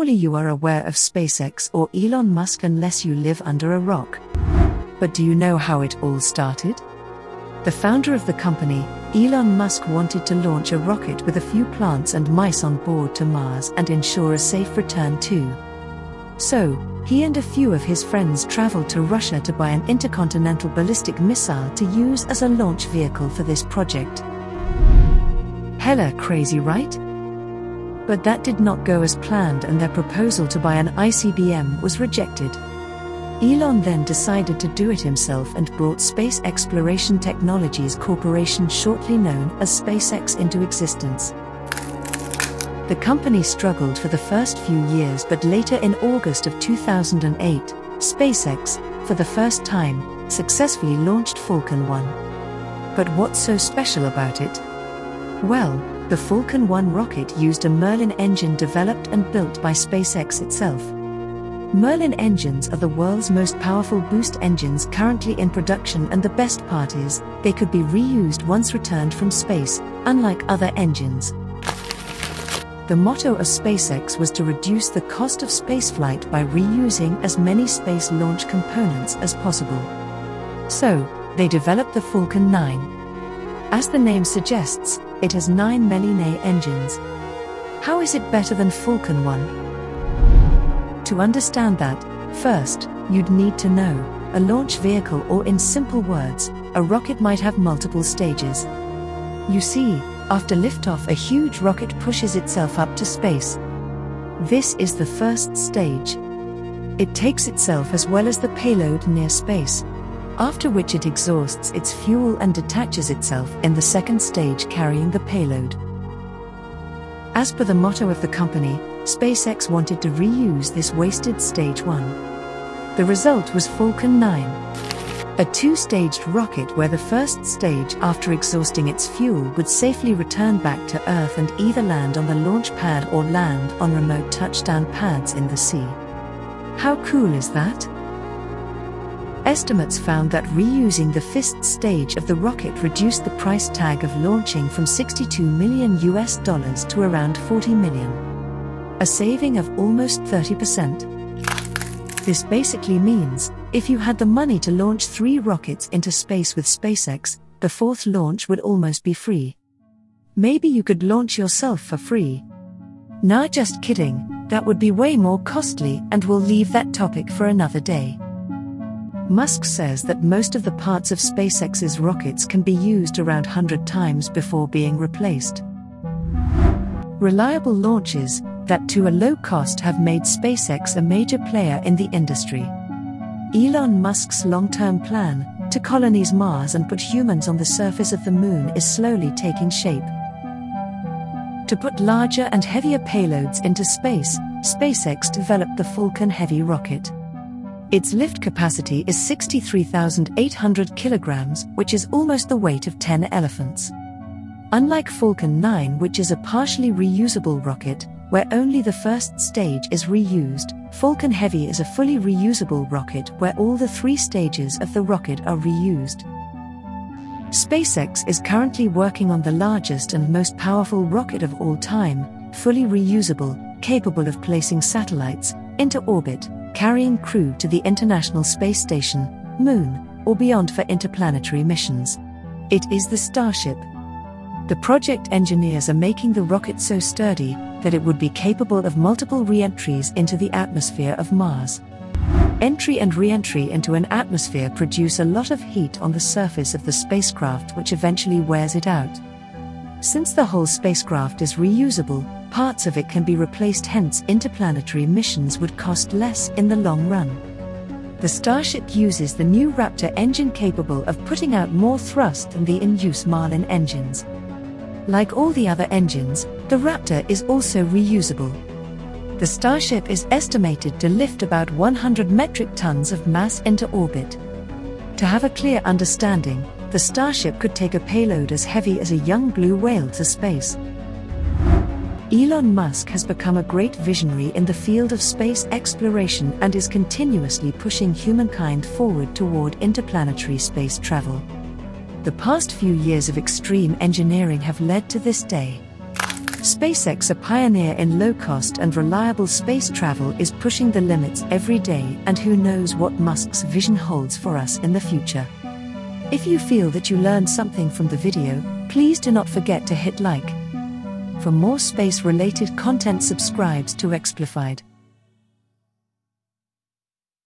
Surely you are aware of SpaceX or Elon Musk unless you live under a rock. But do you know how it all started? The founder of the company, Elon Musk, wanted to launch a rocket with a few plants and mice on board to Mars and ensure a safe return too. So, he and a few of his friends traveled to Russia to buy an intercontinental ballistic missile to use as a launch vehicle for this project. Hella crazy, right? But that did not go as planned, and their proposal to buy an ICBM was rejected. Elon then decided to do it himself and brought Space Exploration Technologies Corporation, shortly known as SpaceX, into existence. The company struggled for the first few years, but later in August of 2008, SpaceX, for the first time, successfully launched Falcon 1. But what's so special about it? Well, the Falcon 1 rocket used a Merlin engine developed and built by SpaceX itself. Merlin engines are the world's most powerful boost engines currently in production, and the best part is, they could be reused once returned from space, unlike other engines. The motto of SpaceX was to reduce the cost of spaceflight by reusing as many space launch components as possible. So, they developed the Falcon 9. As the name suggests, it has 9 Merlin engines. How is it better than Falcon 1? To understand that, first, you'd need to know, a launch vehicle, or in simple words, a rocket, might have multiple stages. You see, after liftoff, a huge rocket pushes itself up to space. This is the first stage. It takes itself as well as the payload near space, after which it exhausts its fuel and detaches itself in the second stage, carrying the payload. As per the motto of the company, SpaceX wanted to reuse this wasted stage 1. The result was Falcon 9, a two-staged rocket where the first stage, after exhausting its fuel, would safely return back to Earth and either land on the launch pad or land on remote touchdown pads in the sea. How cool is that? Estimates found that reusing the first stage of the rocket reduced the price tag of launching from $62 million to around $40 million. A saving of almost 30%. This basically means, if you had the money to launch 3 rockets into space with SpaceX, the 4th launch would almost be free. Maybe you could launch yourself for free. Nah, just kidding, that would be way more costly, and we'll leave that topic for another day. Musk says that most of the parts of SpaceX's rockets can be used around 100 times before being replaced. Reliable launches, that to a low cost, have made SpaceX a major player in the industry. Elon Musk's long-term plan, to colonize Mars and put humans on the surface of the Moon, is slowly taking shape. To put larger and heavier payloads into space, SpaceX developed the Falcon Heavy rocket. Its lift capacity is 63,800 kilograms, which is almost the weight of 10 elephants. Unlike Falcon 9, which is a partially reusable rocket, where only the first stage is reused, Falcon Heavy is a fully reusable rocket where all the 3 stages of the rocket are reused. SpaceX is currently working on the largest and most powerful rocket of all time, fully reusable, capable of placing satellites into orbit, carrying crew to the International Space Station, Moon, or beyond for interplanetary missions. It is the Starship. The project engineers are making the rocket so sturdy that it would be capable of multiple re-entries into the atmosphere of Mars. Entry and re-entry into an atmosphere produce a lot of heat on the surface of the spacecraft, which eventually wears it out. Since the whole spacecraft is reusable, parts of it can be replaced, hence interplanetary missions would cost less in the long run. The Starship uses the new Raptor engine, capable of putting out more thrust than the in-use Merlin engines. Like all the other engines, the Raptor is also reusable. The Starship is estimated to lift about 100 metric tons of mass into orbit. To have a clear understanding, the Starship could take a payload as heavy as a young blue whale to space. Elon Musk has become a great visionary in the field of space exploration and is continuously pushing humankind forward toward interplanetary space travel. The past few years of extreme engineering have led to this day. SpaceX, a pioneer in low-cost and reliable space travel, is pushing the limits every day, and who knows what Musk's vision holds for us in the future. If you feel that you learned something from the video, please do not forget to hit like. For more space-related content, subscribe to Explified.